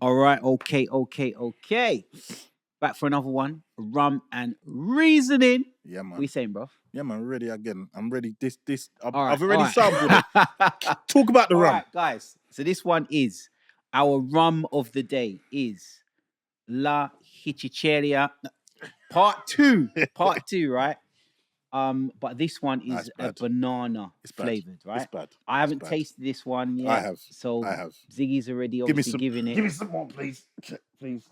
All right, okay. Back for another one. Rum and reasoning. Yeah, What man. you saying, bro? Yeah, man. Ready again. I'm ready. I've All right, already all right. sampled it. Talk about the All rum. right, guys. So this one is our rum of the day is La Hichicheria Part 2. Part 2, right? But this one Nah, is it's a bad. banana It's bad. flavored, right? It's bad. I haven't It's bad. tasted this one yet. I have. So I have. Ziggy's already Give me obviously some. giving it. Give me some more, please. Please.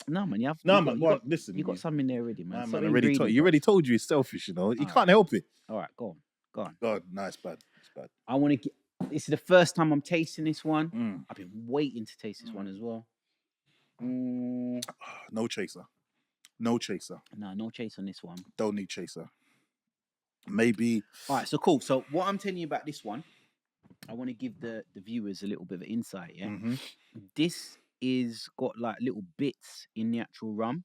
No, man, No, man. Well, listen. You got some in there already, man. Nah, Some man. I already told ingredient, you. You bro. already told you he's selfish. You know. You All can't help it. All right, go on. God, no, it's bad. It's bad. I want to get. This is the first time I'm tasting this one. Mm. I've been waiting to taste this one as well. No chaser. No chaser. No chase on this one. Don't need chaser. Maybe. All right, so cool. So what I'm telling you about this one, I want to give the viewers a little bit of insight. Yeah, Mhm. this is got like little bits in the actual rum.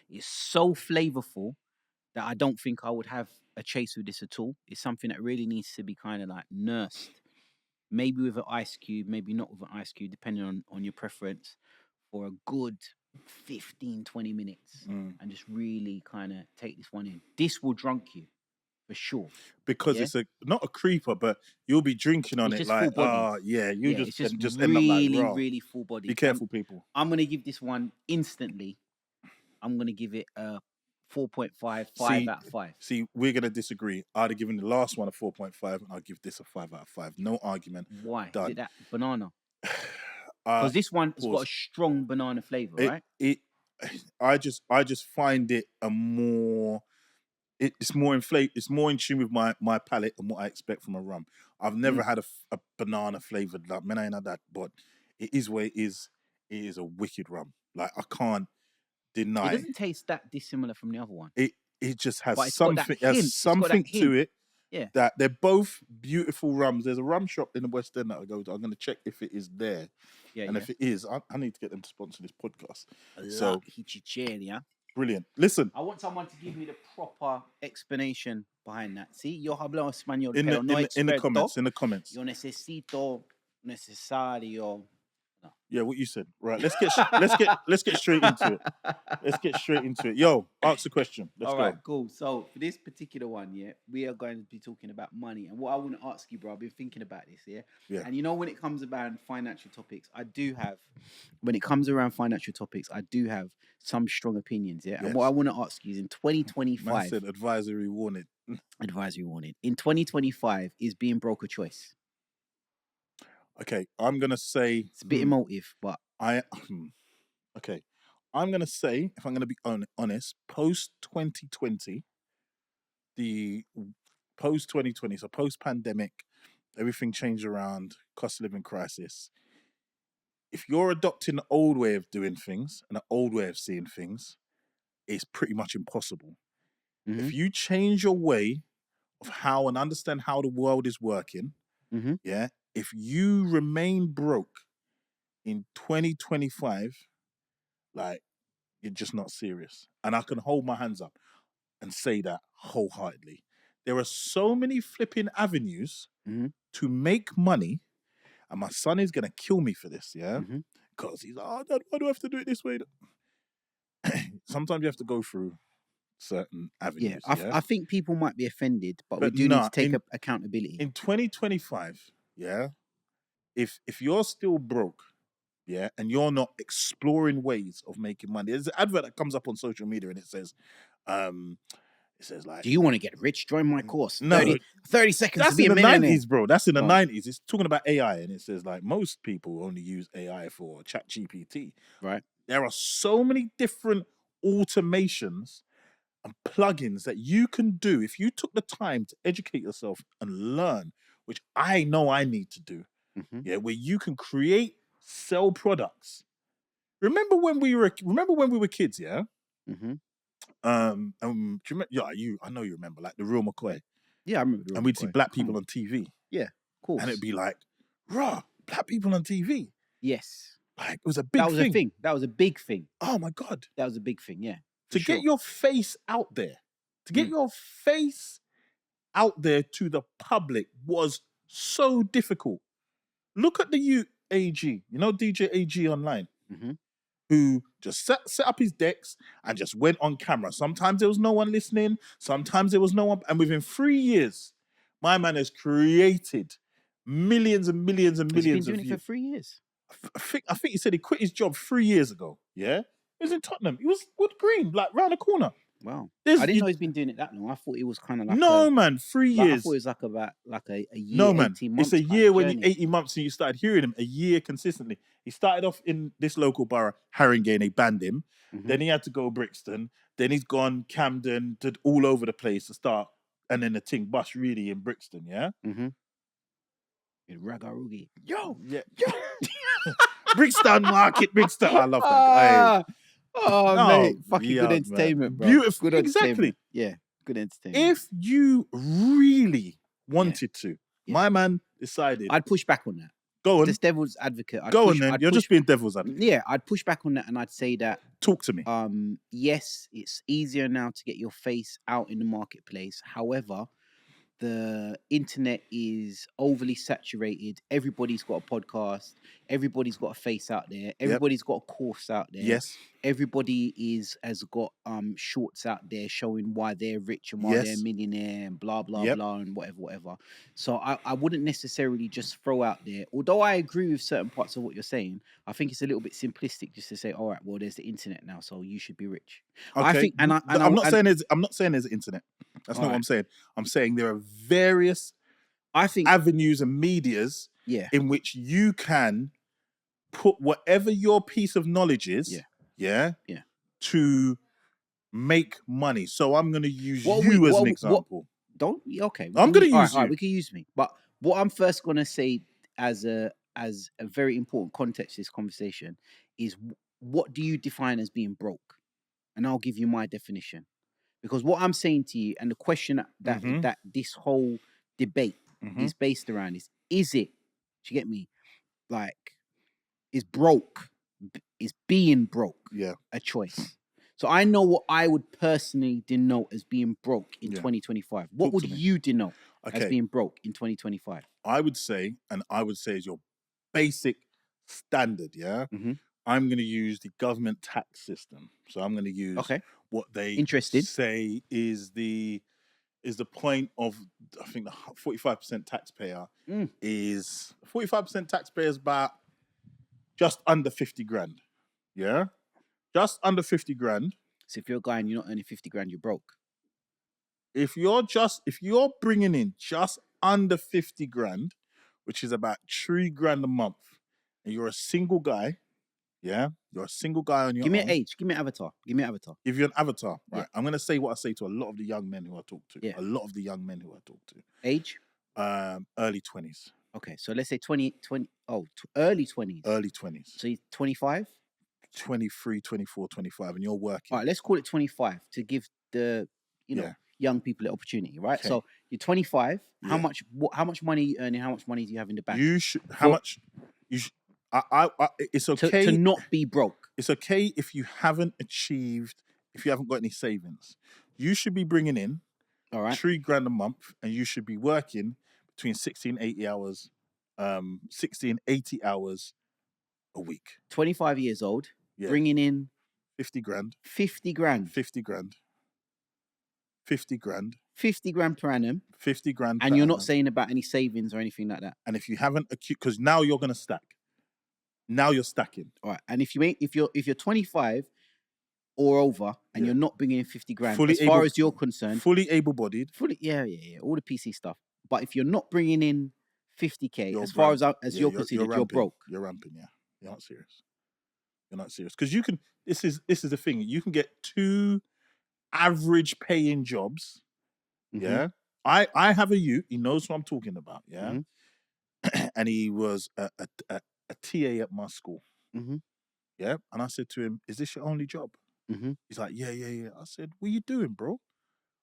It's so flavorful that I don't think I would have a chase with this at all. It's something that really needs to be kind of like nursed. Maybe with an ice cube, maybe not with an ice cube, depending on your preference, for a good 15, 20 minutes and just really kind of take this one in. This will drunk you for sure. Because Yeah? it's not a creeper, but you'll be drinking on It's it just like, full bodied. you It's just just end up like really, raw. really full body. Be careful, people. I'm going to give this one instantly. I'm going to give it a 4.5, 5 out of 5. See, we're going to disagree. I'd have given the last one a 4.5 and I'll give this a 5 out of 5. No argument. Why? Done. Is it that banana? Because this one has got a strong banana flavor, right? I just find it it's more in tune with my palate and what I expect from a rum. I've never had a banana flavored rum. I ain't had that, but it is what it is. It is a wicked rum. Like, I can't deny. It doesn't taste that dissimilar from the other one. It just has something. Something to it. Yeah. That they're both beautiful rums. There's a rum shop in the West End that I go to. I'm going to check if it is there. Yeah. And if it is, I need to get them to sponsor this podcast. So Hichicheria. Brilliant. Listen. I want someone to give me the proper explanation behind that. See, yo hablo español, in the comments. Yo necesito necesario. No. Yeah, what you said. Right. Let's get straight into it. Let's get straight into it. Yo, ask the question. Let's go. All right, cool. So for this particular one, yeah, we are going to be talking about money. And what I want to ask you, bro, I've been thinking about this, yeah? And you know, when it comes about financial topics, I do have some strong opinions, yeah? Yes. And what I want to ask you is in 2025. Man said advisory warning. Advisory warning. In 2025, is being broke a choice? Okay, I'm going to say... It's a bit emotive, but... Okay. I'm going to say, if I'm going to be honest, post-2020, so post-pandemic, everything changed around, cost of living crisis. If you're adopting the old way of doing things and the old way of seeing things, it's pretty much impossible. Mm-hmm. If you change your way of how and understand how the world is working, yeah, if you remain broke in 2025, like, you're just not serious. And I can hold my hands up and say that wholeheartedly. There are so many flipping avenues to make money, and my son is going to kill me for this, yeah? Because he's like, oh, Dad, why do I have to do it this way? Sometimes you have to go through certain avenues. Yeah, I think people might be offended, but we do need to take accountability. In 2025, yeah, if you're still broke, yeah, and you're not exploring ways of making money, there's an advert that comes up on social media and it says like, do you want to get rich? Join my course. No, 30 seconds that's to be in a the millionaire. 90s, bro. That's in the 90s. It's talking about AI, and it says like most people only use AI for ChatGPT. Right. There are so many different automations and plugins that you can do if you took the time to educate yourself and learn, which I know I need to do. Yeah, where you can create, sell products. Remember when we were kids, yeah? I know you remember, like the Real McCoy. Yeah, I remember. And we'd see black people on TV. Yeah, of course. And it'd be like, rah, black people on TV. Yes. Like, it was a big thing. That was a big thing. Oh my God. That was a big thing, yeah. To get your face out there. To get your face out there to the public was so difficult. Look at the youth. AG, you know DJ AG online, Mhm. who just set up his decks and just went on camera. Sometimes there was no one listening, sometimes there was no one. And within 3 years, my man has created millions and millions and Has he been millions doing of it for views. 3 years? I think he said he quit his job 3 years ago. Yeah, he was in Tottenham. He was Wood Green, like round the corner. Wow. There's I didn't you, know he's been doing it that long. I thought it was kind of like no man, 3 I thought it years. was like about like a year, No man, 18 it's months a kind year of when journey. 18 months and you started hearing him. A year consistently. He started off in this local borough, Haringey, and they banned him. Mhm. Then he had to go Brixton. Then he's gone Camden, did all over the place to start. And then the ting bus really in Brixton, yeah? Mhm. In Ragarugi. Yo. Yeah. Yo. Brixton Market, Brixton. I love that. Ah, oh, Oh, mate. Fucking good yeah, man. entertainment, bro. Beautiful. Good Exactly. entertainment. Yeah. Good entertainment. If you really wanted to, Yeah. my man decided, I'd push back on that. go on, Just devil's advocate. go on then. You're just being devil's advocate. Yeah, I'd push back on that and I'd say that Talk to me. yes, it's easier now to get your face out in the marketplace. However, the internet is overly saturated. Everybody's got a podcast. Everybody's got a face out there. Everybody's got a course out there. Yes. Everybody has got shorts out there showing why they're rich and why they're a Yes. millionaire and blah blah Yep. blah and whatever. So I wouldn't necessarily just throw out there. Although I agree with certain parts of what you're saying, I think it's a little bit simplistic just to say, all right, well, there's the internet now, so you should be rich. Okay. I think, and I'm not saying there's internet. That's not Alright. what I'm saying. I'm saying there are various I think avenues and medias yeah. in which you can put whatever your piece of knowledge is, Yeah. to make money. So I'm going to use What you we- as what- an what- example. Don't okay. I'm gonna use all right, you. we can use me. But what I'm first gonna say as a very important context to this conversation is what do you define as being broke? And I'll give you my definition. Because what I'm saying to you and the question that Mhm. that this whole debate Mhm. is based around is it, do you get me? Like, is is being broke Yeah. a choice? So I know what I would personally denote as being broke in Yeah. 2025. What Talk would to me. you denote as Okay. being broke in 2025? I would say is your basic standard, yeah? Mhm. I'm going to use the government tax system. So I'm going to use Okay. what they Interesting. say is the point of, I think, the 45% taxpayer is 45% taxpayer is about just under 50 grand. Yeah? Just under 50 grand. So if you're a guy and you're not earning 50 grand, you're broke. If you're bringing in just under 50 grand, which is about 3 grand a month, and you're a single guy, yeah, you're a single guy on your Give me own. an age. Give me an avatar. Give me an avatar. If you're an avatar, right? Yeah. I'm gonna say what I say to a lot of the young men who I talk to. Yeah. A lot of the young men who I talk to. Age? Early 20s. Okay, so let's say 20, early 20s. Early 20s. So you're 25? 23, 24, 25, and you're working. All right, let's call it 25 to give the, Yeah. young people the opportunity, right? Okay. So you're 25. How Yeah. much money are you earning? How much money do you have in the bank? You should. How For- much? You should. It's okay to not be broke. It's okay if you haven't got any savings. You should be bringing in All right. 3 grand a month, and you should be working between 60 and 80 hours, 60 and 80 hours a week. 25 years old, Yeah. bringing in 50 grand, 50 grand. 50 grand, 50 grand, 50 grand per annum. 50 grand. And per you're not annum. saying about any savings or anything like that. And if you haven't because now you're gonna stack. Now you're stacking. All right. And if you're 25 or over and Yeah. you're not bringing in 50 grand, Fully as far able- as you're concerned, Fully able-bodied. yeah, all the PC stuff. But if you're not bringing in 50K, You're as far as ramping. you're considered, you're ramping. broke. You're ramping, yeah. You're not serious. You're not serious. Because you can, this is the thing. You can get 2 average paying jobs. Mhm. Yeah. I have a youth, he knows what I'm talking about, yeah. And he was a TA at my school. Mhm. Yeah. And I said to him, "Is this your only job?" Mhm. He's like, yeah. I said, "What are you doing, bro?"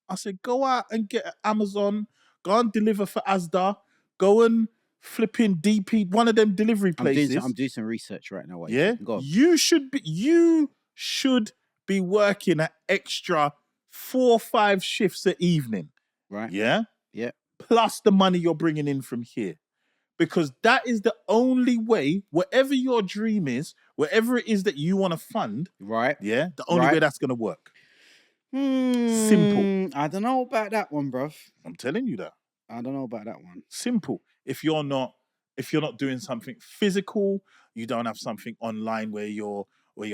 I said, "Go out and get Amazon, go and deliver for Asda, go and flipping DP, one of them delivery places." I'm doing some research right now. Yeah. Go on. You should be working an extra 4 or 5 shifts a evening. Right. Yeah. Yeah. Plus the money you're bringing in from here. because that is the only way, whatever your dream is, whatever it is that you want to fund, Right. yeah, the only way that's going to work. Simple. I don't know about that one, bruv. I'm telling you that. I don't know about that one. Simple. If you're not doing something physical, you don't have something online where you're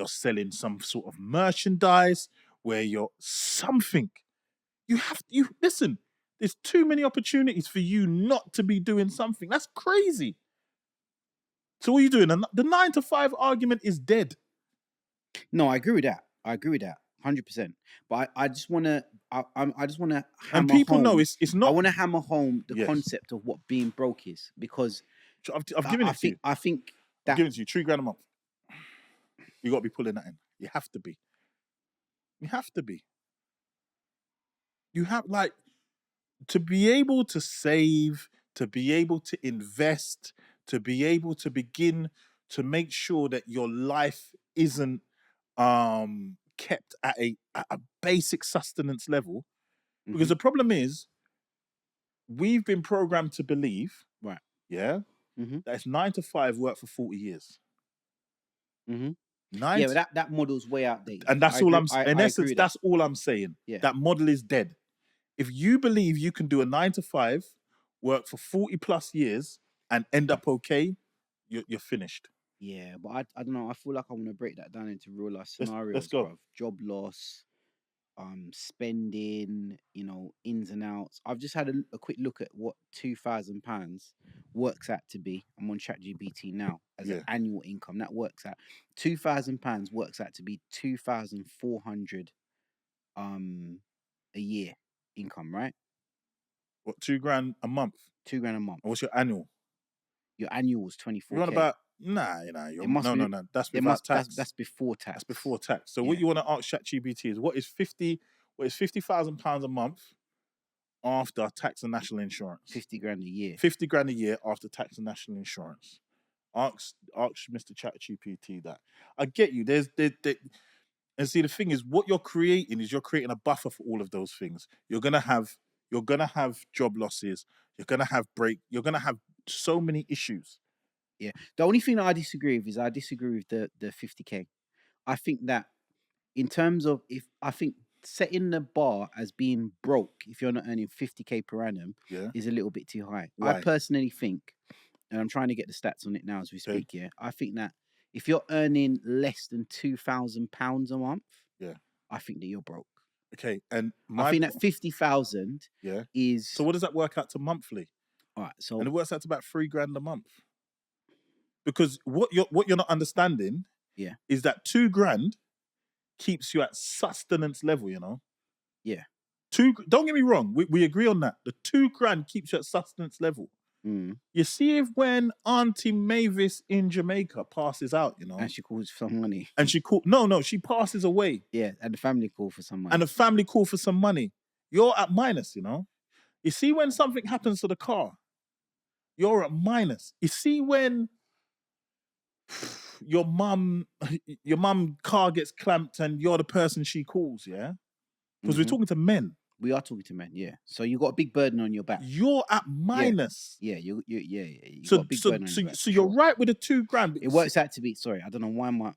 selling some sort of merchandise, where you're something. You listen, there's too many opportunities for you not to be doing something. That's crazy. So what are you doing? The 9 to 5 argument is dead. No, I agree with that. 100%. But I just want to, I just want to hammer And people home. know it's I not. want to hammer home the Yes. concept of what being broke is, because I've given it to you. I think I've that given it to you. £3,000 a month. You got to be pulling that in. You have to be. You have to be. You have, like, to be able to save, to be able to invest, to be able to begin to make sure that your life isn't kept at a basic sustenance level. Because the problem is, we've been programmed to believe, right. yeah, that it's 9 to 5 work for 40 years. Yeah, but that model's way outdated. And that's all I'm saying. In essence, that's all I'm saying. Yeah. That model is dead. If you believe you can do a 9 to 5, work for 40 plus years, and end up okay, you're finished. Yeah, but I don't know. I feel like I want to break that down into real life scenarios, let's go. bruv. Job loss, spending, ins and outs. I've just had a quick look at what £2,000 works out to be. I'm on ChatGPT now as an annual income. That works out. £2,000 works out to be 2,400 a year income, right? What, £2,000 a month? £2,000 a month. And what's your annual? Your annual was 24K. You're on about no. That's without tax. That's before tax. That's before tax. So what you want to ask ChatGPT is what is £50,000 a month after tax and national insurance? 50 grand a year. 50 grand a year after tax and national insurance. Ask Mr. ChatGPT that. I get you. And see, the thing is, what you're creating is you're creating a buffer for all of those things. You're gonna have job losses. You're gonna have You're gonna have so many issues. Yeah. The only thing that I disagree with is the 50K. I think that in terms of setting the bar as being broke if you're not earning 50K per annum is a little bit too high. Why? I personally think, and I'm trying to get the stats on it now as we speak, I think that if you're earning less than £2,000 a month, I think that you're broke. Okay, and I think that 50,000 is. So what does that work out to monthly? All right, so and it works out to about £3,000 a month. Because what you're not understanding, is that £2,000 keeps you at sustenance level. Yeah. Don't get me wrong, we agree on that. The £2,000 keeps you at sustenance level. You see, if when Auntie Mavis in Jamaica passes out, and she calls for some money, and she she passes away. Yeah, and the family call for some money. And the family call for some money. You're at minus. You see, when something happens to the car, you're at minus. You see, when your mum car gets clamped and you're the person she calls, because we're talking to men. We are talking to men, yeah. So you got a big burden on your back. You're at minus. Yeah, you got a big burden on your back. So you're right with the £2,000. It works out to be, sorry, I don't know why my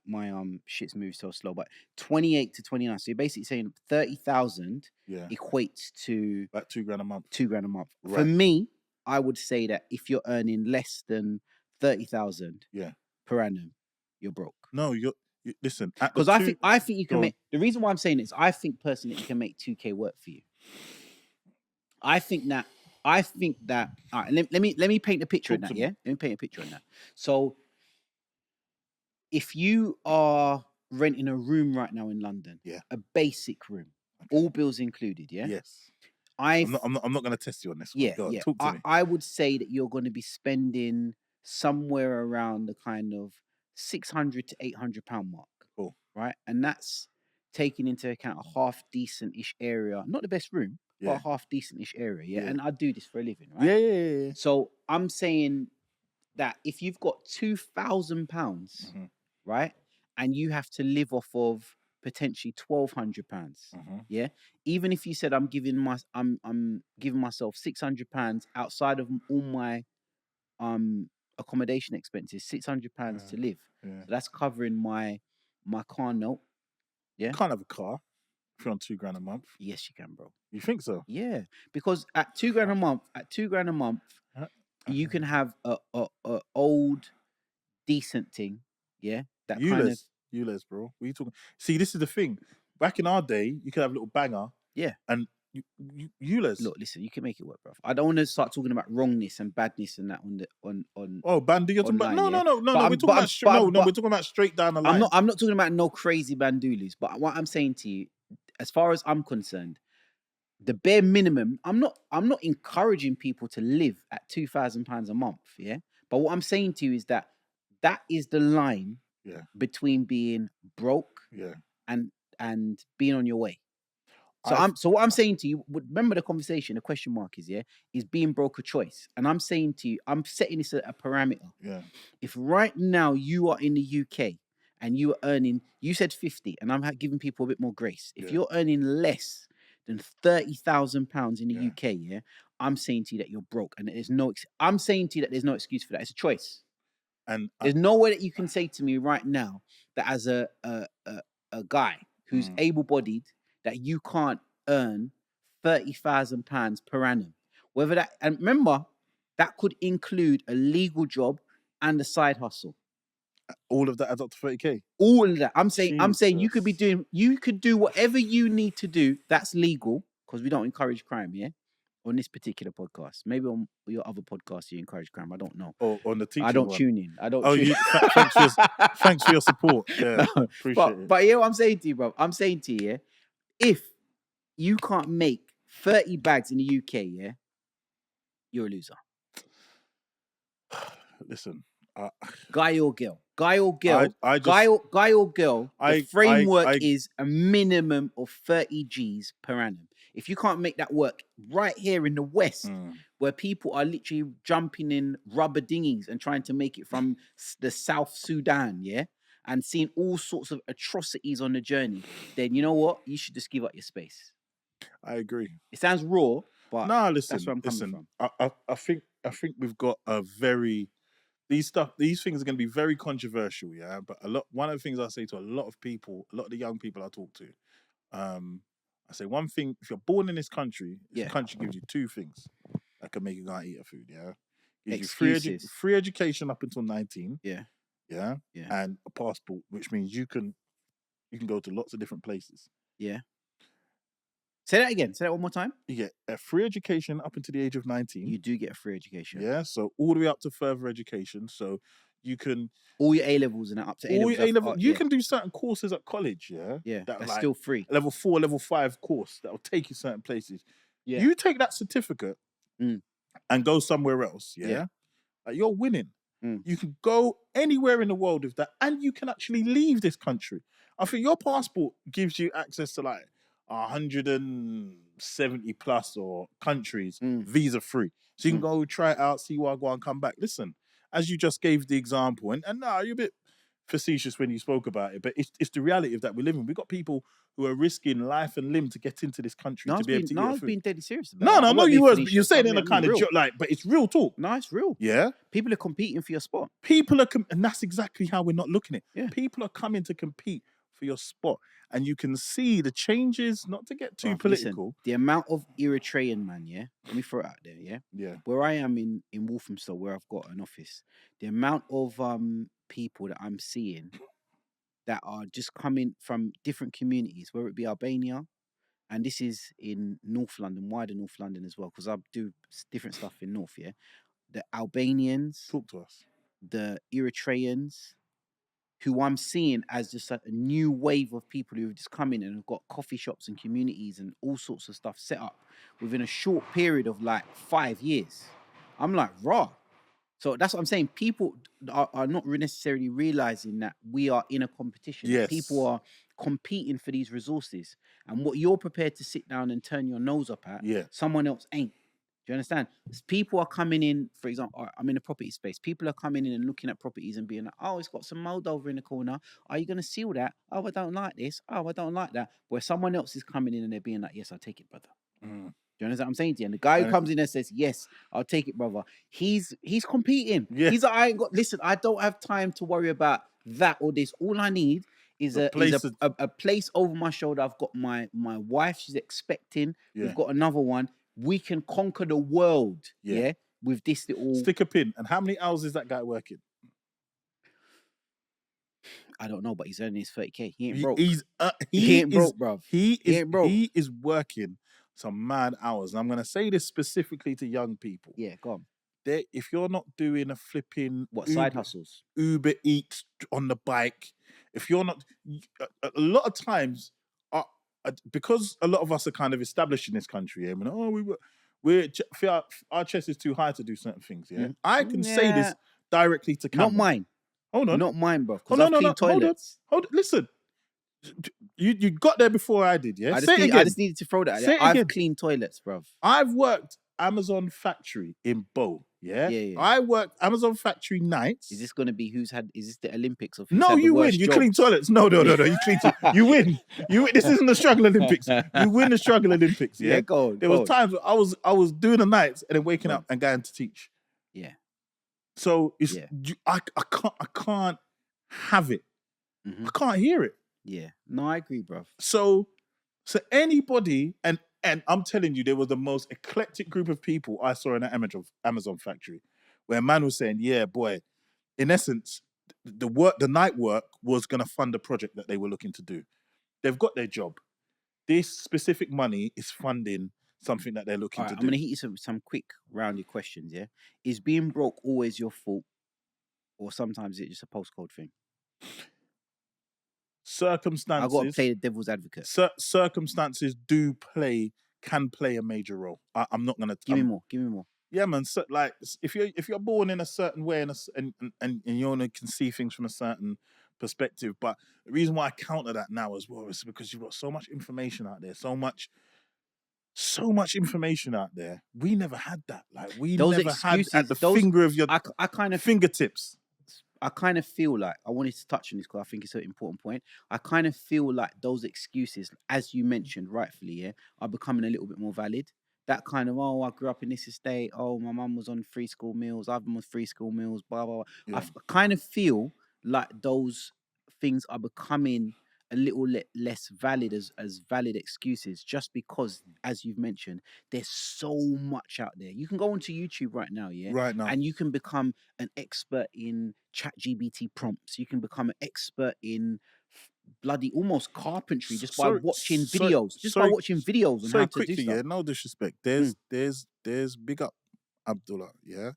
shit's moved so slow, but 28 to 29. So you're basically saying 30,000 equates to about £2,000 a month. £2,000 a month. Right. For me, I would say that if you're earning less than 30,000 per annum, you're broke. No, listen. Because I think you can make. The reason why I'm saying this, I think personally you can make 2K work for you. I think that. All right, let me paint a picture on that. Yeah, let me paint a picture on that. So, if you are renting a room right now in London, a basic room, all bills included, yes. I'm not going to test you on this one. Yeah, Talk to me. I would say that you're going to be spending somewhere around the kind of £600 to £800 mark. Cool. Right, and that's taking into account a half decent-ish area, not the best room, but a half decent-ish area. Yeah, and I do this for a living, right? Yeah. So I'm saying that if you've got £2,000, right, and you have to live off of potentially £1,200, yeah, even if you said I'm giving myself £600 outside of all my accommodation expenses, £600 to live. Yeah. So that's covering my car note. Yeah. Can't have a car if you're on £2,000 a month. Yes, you can, bro. You think so? Yeah, because at £2,000 a month, Uh, you can have a old decent thing. Yeah, that kind of ULEZ, bro. What are you talking? See, this is the thing. Back in our day, you could have a little banger. Yeah. And ULEZ. Look, listen, you can make it work, bro. I don't want to start talking about wrongness and badness and that on. Oh, Bandu, you're talking about online, yeah? no. But We're talking about we're talking about straight down the line. I'm not talking about no crazy bandulus. But what I'm saying to you, as far as I'm concerned, the bare minimum. I'm not encouraging people to live at £2,000 a month. Yeah, but what I'm saying to you is that is the line Yeah. between being broke Yeah. and being on your way. So what I'm saying to you, remember the conversation, the question mark is being broke a choice? And I'm saying to you, I'm setting this a parameter. Yeah. If right now you are in the UK and you are earning, you said 50, and I'm giving people a bit more grace. If you're earning less than £30,000 in the UK, yeah, I'm saying to you that you're broke, and there's no. I'm saying to you that there's no excuse for that. It's a choice. And there's no way that you can say to me right now that as a guy who's able-bodied, that you can't earn £30,000 per annum. Whether that, and remember, that could include a legal job and a side hustle. All of that adds up to 30K. All of that. I'm saying you could do whatever you need to do that's legal, because we don't encourage crime, yeah? On this particular podcast. Maybe on your other podcast you encourage crime. I don't know. Or on the teaching I don't one. tune in. Thanks for your support. Yeah, no, appreciate it. But yeah, what I'm saying to you, bro. I'm saying to you, yeah, if you can't make 30 bags in the UK, yeah, you're a loser. Listen, guy or girl, guy or girl, the framework is a minimum of 30 G's per annum. If you can't make that work right here in the West, where people are literally jumping in rubber dinghies and trying to make it from the South Sudan, yeah, and seeing all sorts of atrocities on the journey, then you know what? You should just give up your space. I agree. It sounds raw, but listen, that's where I'm coming from. I think we've got a very these things are going to be very controversial, yeah. But one of the things I say to a lot of people, a lot of the young people I talk to, I say one thing: if you're born in this country, this country gives you two things that can make you go and eat your food, yeah. Gives you free education up until 19, yeah, and a passport, which means you can go to lots of different places, yeah. Say that again. Say that one more time. You get a free education up until the age of 19. You do get a free education. Yeah, so all the way up to further education. So you can all your A levels and up to all your A level. You can do certain courses at college. Yeah, that's like still free. Level 4, level 5 course that will take you certain places. Yeah, you take that certificate and go somewhere else. Yeah, like you're winning. You can go anywhere in the world with that, and you can actually leave this country. I think your passport gives you access to like 170 plus or countries visa free, so you can go try it out, see what I go and come back. Listen, as you just gave the example, and now you're a bit facetious when you spoke about it, but it's the reality of that we live in. We've got people who are risking life and limb to get into this country to be able to get food. I was being deadly serious about it. No, you're saying it in a kind of joke, like, but it's real talk. No, it's real. Yeah, people are competing for your spot. And that's exactly how we're not looking at it. Yeah. People are coming to compete for your spot, and you can see the changes. Not to get too political, listen, the amount of Eritrean man, let me throw it out there, where I am in Walthamstow, where I've got an office, the amount of people that I'm seeing that are just coming from different communities, whether it be Albania, and this is in North London, wider North London as well, because I do different stuff in North. The Albanians, talk to us, the Eritreans, who I'm seeing as just a new wave of people who have just come in and have got coffee shops and communities and all sorts of stuff set up within a short period of like 5 years. I'm like, raw. So that's what I'm saying. People are not necessarily realizing that we are in a competition. Yes. People are competing for these resources. And what you're prepared to sit down and turn your nose up at, someone else ain't. Do you understand? People are coming in, for example, I'm in the property space. People are coming in and looking at properties and being like, oh, it's got some mold over in the corner. Are you going to seal that? Oh, I don't like this. Oh, I don't like that. Where someone else is coming in and they're being like, yes, I'll take it, brother. Do you understand what I'm saying to you? And the guy who And- comes in and says, "Yes, I'll take it, brother." He's competing. Yeah. He's like, I ain't got. Listen, I don't have time to worry about that or this. All I need is The a place is- a place over my shoulder. I've got my wife. She's expecting. Yeah. We've got another one. We can conquer the world. Yeah. Yeah. With this little. Stick a pin. And how many hours is that guy working? I don't know, but he's earning his 30K. He ain't broke. He ain't is broke, bruv. He ain't broke. is working some mad hours. And I'm gonna say this specifically to young people. Yeah, go on. If you're not doing a flipping Side hustles? Uber Eats on the bike, if you're not, a lot of times, because a lot of us are kind of established in this country, our chest is too high to do certain things. Yeah, I can say this directly to camera. Not mine. Hold on. Not mine, bro. Oh, Because I've cleaned toilets. Hold on. Listen. You got there before I did, yeah? I Say just needed to throw that. Say it I've again. cleaned toilets, bruv. I've worked Amazon factory in Bow, yeah? Yeah. I worked Amazon factory nights. Is this going to be is this the Olympics of who's No, had the you win. worst You jobs? clean toilets. No. You clean You win. You win. This isn't the struggle Olympics. You win the struggle Olympics, yeah? Go on. There was times where I was doing the nights and then waking up and going to teach. Yeah. So it's I can't have it. I can't hear it. Yeah. No, I agree, bruv. So anybody, and I'm telling you, there was the most eclectic group of people I saw in that Amazon factory, where a man was saying, yeah, boy, in essence, the night work was going to fund the project that they were looking to do. They've got their job. This specific money is funding something that they're looking to do. I'm going to hit you some quick rounded questions, yeah? Is being broke always your fault? Or sometimes it's just a postcode thing? Circumstances. I've got to play the devil's advocate. Circumstances can play a major role. I'm not gonna give me more. Yeah, man. So, like, if you're born in a certain way and you only can see things from a certain perspective, but the reason why I counter that now as well is because you've got so much information out there, so much information out there. We never had that. Like, we never had at the finger of your I kind of fingertips. I kind of feel like I wanted to touch on this because I think it's an important point. I kind of feel like those excuses, as you mentioned rightfully, yeah, are becoming a little bit more valid. That kind of, I grew up in this estate. Oh, my mum was on free school meals. I've been on free school meals. Blah blah blah. Yeah. I kind of feel like those things are becoming a little less valid as valid excuses, just because, as you've mentioned, there's so much out there. You can go onto YouTube right now, and you can become an expert in ChatGPT prompts. You can become an expert in bloody almost carpentry just by watching videos. By watching videos on how to do stuff. Yeah, no disrespect. There's big up Abdullah, yeah,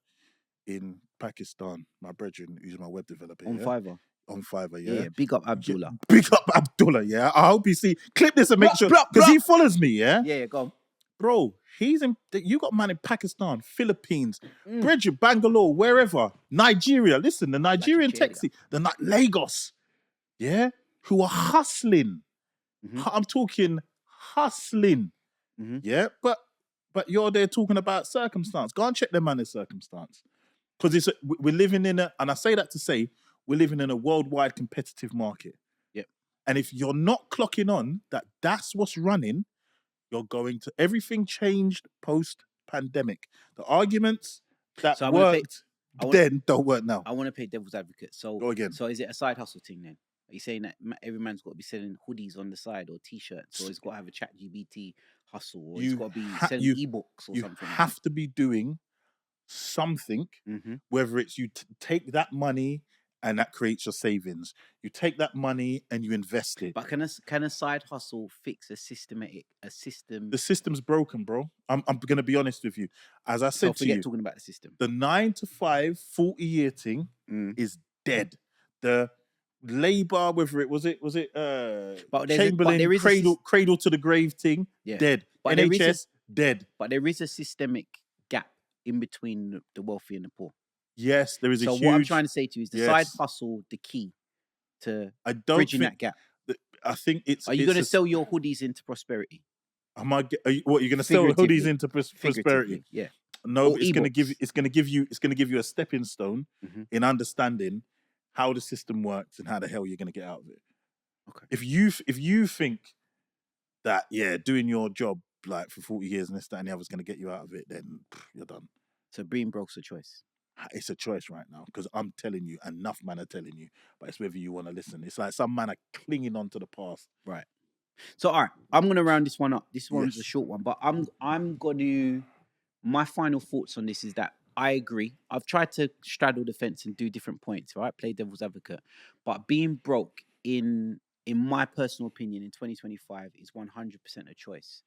in Pakistan, my brethren, who's my web developer. On Fiverr. On Fiverr, yeah. Big up Abdullah. Big up Abdullah, yeah. I hope you clip this and make sure, because he follows me, yeah. Yeah, go on. Bro, you got man in Pakistan, Philippines, Bridget, Bangalore, wherever, Nigeria. Listen, the Nigerian taxi, Lagos, yeah, who are hustling. I'm talking hustling, yeah. But you're there talking about circumstance. Go and check them man's circumstance, because we're living in and I say that to say we're living in a worldwide competitive market. Yep. And if you're not clocking on that's what's running, you're going to... Everything changed post-pandemic. The arguments that worked then don't work now. I want to play devil's advocate. So go again. So is it a side hustle thing then? Are you saying that every man's got to be selling hoodies on the side or T-shirts, or he's got to have a ChatGPT hustle, or he's got to be selling ebooks or something? You have to be doing something, whether it's you take that money and that creates your savings. You take that money and you invest it. But can a side hustle fix a system? The system's broken, bro. I'm going to be honest with you. As I said to you, talking about the system. The 9 to 5, 40-year thing is dead. The labor, whether it was Chamberlain, cradle to the grave thing, dead. But NHS, dead. But there is a systemic gap in between the wealthy and the poor. Yes, there is a huge... So what I'm trying to say to you is the side hustle, the key to bridging that gap. I think it's... Are you going to sell your hoodies into prosperity? You're going to sell hoodies into prosperity? Yeah. No, but it's going to give you a stepping stone in understanding how the system works and how the hell you're going to get out of it. Okay. If you think that doing your job like for 40 years and this, that, and the other's going to get you out of it, then you're done. So being broke's a choice. It's a choice right now because I'm telling you, enough man are telling you, but it's whether you want to listen. It's like some man are clinging on to the past. Right. So all right, I'm gonna round this one up. This one's a Yes. short one, but I'm gonna. My final thoughts on this is that I agree. I've tried to straddle the fence and do different points, right? Play devil's advocate, but being broke in my personal opinion in 2025 is 100% a choice.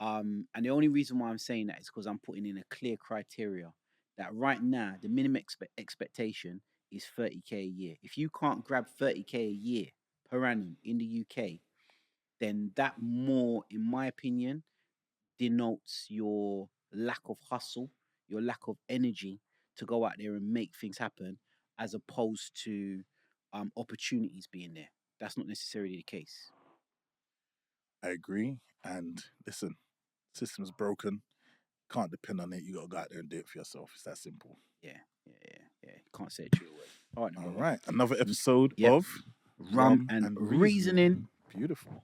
And the only reason why I'm saying that is because I'm putting in a clear criteria that right now the minimum expectation is 30k a year. If you can't grab 30k a year per annum in the UK, then that more, in my opinion, denotes your lack of hustle, your lack of energy to go out there and make things happen, as opposed to opportunities being there. That's not necessarily the case. I agree. And listen, system's broken. Can't depend on it. You got to go out there and do it for yourself. It's that simple. Yeah. Can't say it true way. All right, All brother. right. Another episode Yep. of Rum and reasoning. Beautiful.